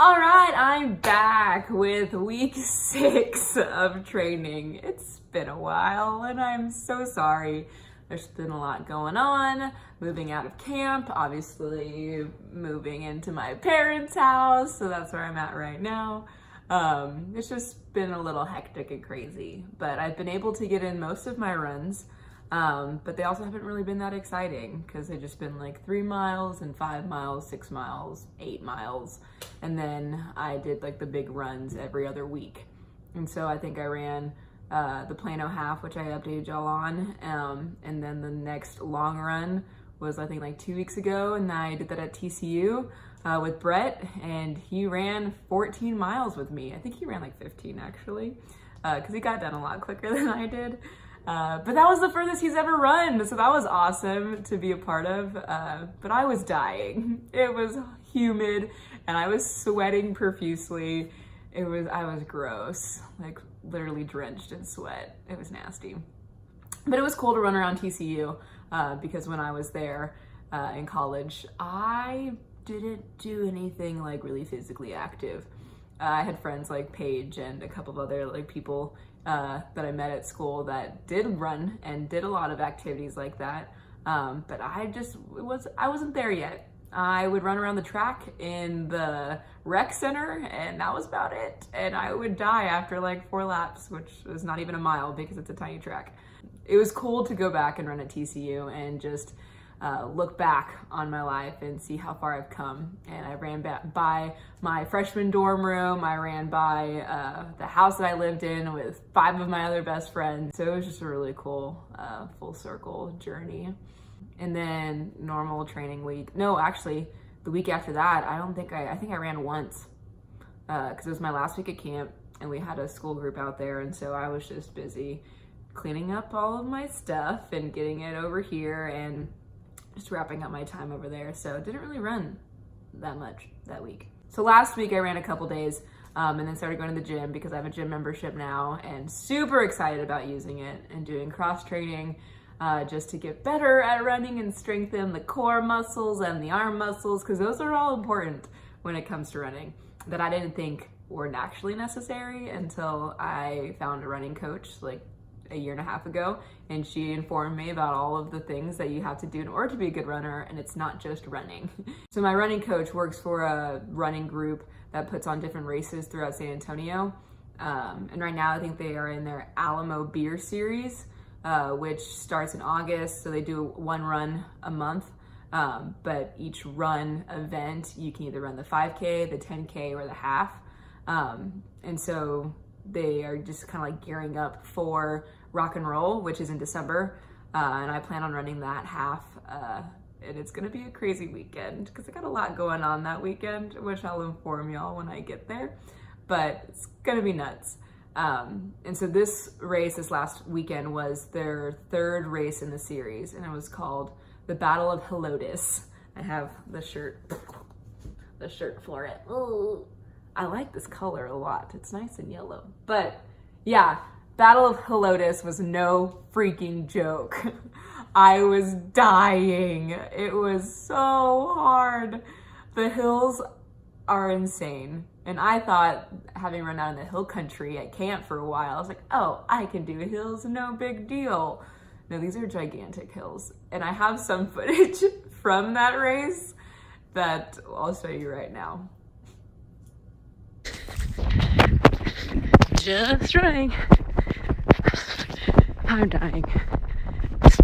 All right, I'm back with week 6 of training. It's been a while and I'm so sorry. There's been a lot going on, moving out of camp, obviously moving into my parents' house, so that's where I'm at right now. It's just been a little hectic and crazy, but I've been able to get in most of my runs. But they also haven't really been that exciting because they've just been like 3 miles and 5 miles, 6 miles, 8 miles. And then I did like the big runs every other week. And so I think I ran the Plano half, which I updated y'all on. And then the next long run was I think like 2 weeks ago. And I did that at TCU with Brett, and he ran 14 miles with me. I think he ran like 15 actually, because he got done a lot quicker than I did. But that was the furthest he's ever run, so that was awesome to be a part of. But I was dying. It was humid and I was sweating profusely. I was gross, like literally drenched in sweat. It was nasty. But it was cool to run around TCU because when I was there in college, I didn't do anything like really physically active. I had friends like Paige and a couple of other like people that I met at school that did run and did a lot of activities like that. But I wasn't there yet. I would run around the track in the rec center and that was about it. And I would die after like 4 laps, which was not even a mile because it's a tiny track. It was cool to go back and run at TCU and just look back on my life and see how far I've come. And I ran by my freshman dorm room. I ran by the house that I lived in with 5 of my other best friends. So it was just a really cool full circle journey. And then normal training week. No, actually the week after that, I think I ran once because it was my last week at camp and we had a school group out there. And so I was just busy cleaning up all of my stuff and getting it over here and just wrapping up my time over there. So didn't really run that much that week. So last week I ran a couple days and then started going to the gym because I have a gym membership now and super excited about using it and doing cross training just to get better at running and strengthen the core muscles and the arm muscles, because those are all important when it comes to running that I didn't think were actually necessary until I found a running coach like a year and a half ago, and she informed me about all of the things that you have to do in order to be a good runner, and it's not just running. So my running coach works for a running group that puts on different races throughout San Antonio, and right now I think they are in their Alamo Beer Series, which starts in August, so they do 1 run a month, but each run event you can either run the 5K, the 10K, or the half, and so they are just kind of like gearing up for Rock and Roll, which is in December, and I plan on running that half, and it's gonna be a crazy weekend because I got a lot going on that weekend, which I'll inform y'all when I get there, but it's gonna be nuts. And so this last weekend was their 3rd race in the series, and it was called the Battle of Hillotes. I have the shirt for it. Ooh, I like this color a lot. It's nice and yellow. But yeah, Battle of Hillotes was no freaking joke. I was dying. It was so hard. The hills are insane. And I thought, having run out in the hill country at camp for a while, I was like, oh, I can do hills, no big deal. No, these are gigantic hills. And I have some footage from that race that I'll show you right now. Just running. I'm dying.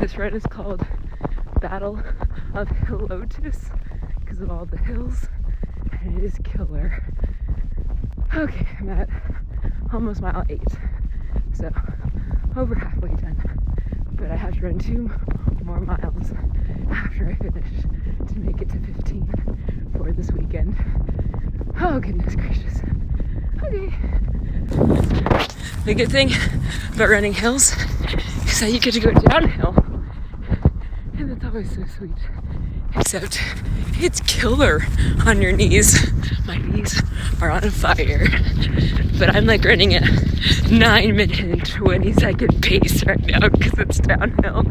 This run is called Battle of Hillotes because of all the hills, and it is killer. Okay, I'm at almost mile 8, so over halfway done, but I have to run 2 more miles after I finish to make it to 15 for this weekend. Oh goodness gracious. Okay. The good thing about running hills is that you get to go downhill, and that's always so sweet. Except it's killer on your knees. My knees are on fire. But I'm like running at 9-minute and 20-second pace right now because it's downhill.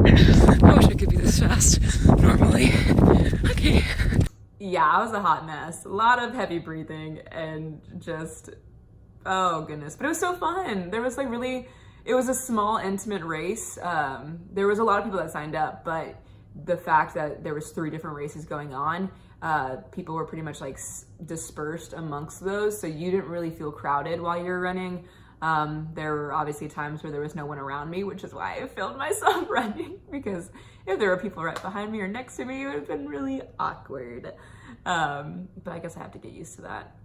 I wish I could be this fast normally. Okay. Yeah, I was a hot mess. A lot of heavy breathing and just, oh goodness. But it was so fun. There was like really, it was a small, intimate race. There was a lot of people that signed up, but the fact that there was 3 different races going on, people were pretty much like dispersed amongst those. So you didn't really feel crowded while you were running. There were obviously times where there was no one around me, which is why I filmed myself running, because if there were people right behind me or next to me, it would have been really awkward. But I guess I have to get used to that.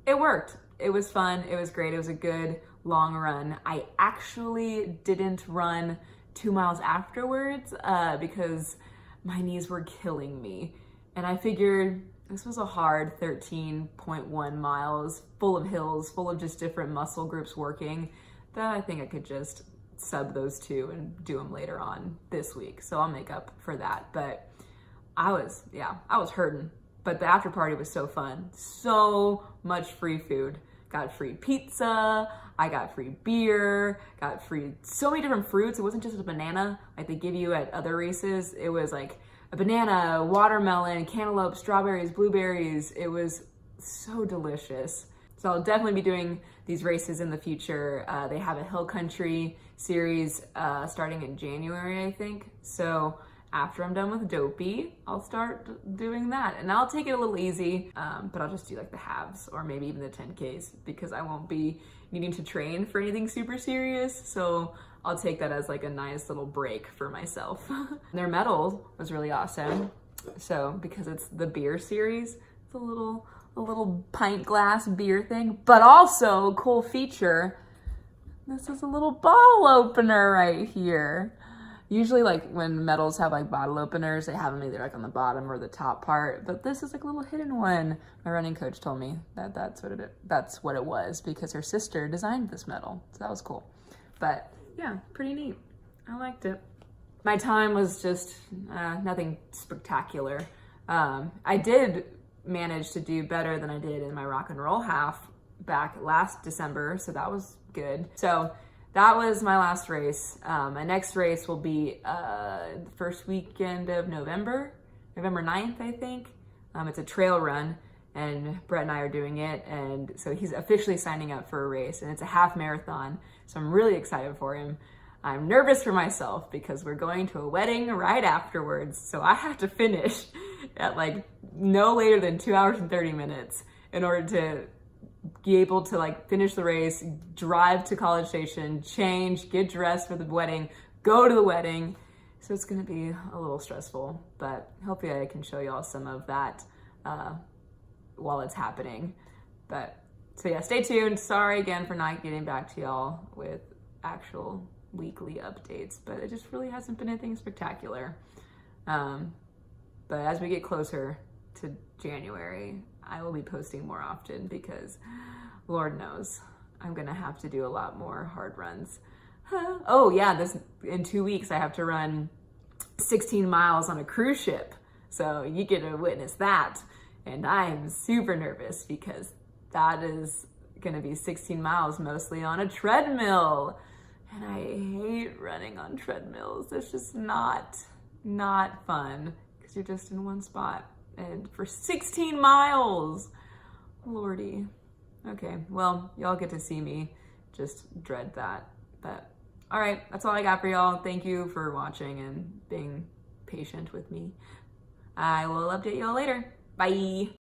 It worked. It was fun. It was great. It was a good long run. I actually didn't run 2 miles afterwards because my knees were killing me. And I figured this was a hard 13.1 miles, full of hills, full of just different muscle groups working, that I think I could just sub those 2 and do them later on this week. So I'll make up for that. But I was hurting. But the after party was so fun. So much free food. Got free pizza, I got free beer, got free so many different fruits. It wasn't just a banana like they give you at other races. It was like a banana, watermelon, cantaloupe, strawberries, blueberries. It was so delicious. So I'll definitely be doing these races in the future. They have a hill country series starting in January, I think. So after I'm done with Dopey, I'll start doing that. And I'll take it a little easy, but I'll just do like the halves or maybe even the 10Ks because I won't be needing to train for anything super serious. So I'll take that as like a nice little break for myself. Their medal was really awesome. So because it's the beer series, it's a little pint glass beer thing, but also cool feature. This is a little bottle opener right here. Usually like when medals have like bottle openers, they have them either like on the bottom or the top part, but this is like a little hidden one. My running coach told me that that's what it was because her sister designed this medal. So that was cool. But yeah, pretty neat. I liked it. My time was just nothing spectacular. I did manage to do better than I did in my rock and roll half back last December, so that was good. So that was my last race. My next race will be the first weekend of November 9th, I think. It's a trail run, and Brett and I are doing it, and so he's officially signing up for a race, and it's a half marathon, so I'm really excited for him. I'm nervous for myself because we're going to a wedding right afterwards, so I have to finish at like no later than 2 hours and 30 minutes in order to be able to like finish the race, drive to College Station, change, get dressed for the wedding, go to the wedding. So it's gonna be a little stressful, but hopefully I can show y'all some of that while it's happening. But so yeah, stay tuned. Sorry again for not getting back to y'all with actual weekly updates, but it just really hasn't been anything spectacular. But as we get closer to January, I will be posting more often because Lord knows I'm gonna have to do a lot more hard runs. Oh yeah, in 2 weeks I have to run 16 miles on a cruise ship. So you get to witness that. And I'm super nervous because that is gonna be 16 miles mostly on a treadmill. And I hate running on treadmills. It's just not fun because you're just in one spot. And for 16 miles, Lordy. Okay, well, y'all get to see me just dread that. But all right, that's all I got for y'all. Thank you for watching and being patient with me. I will update y'all later. Bye.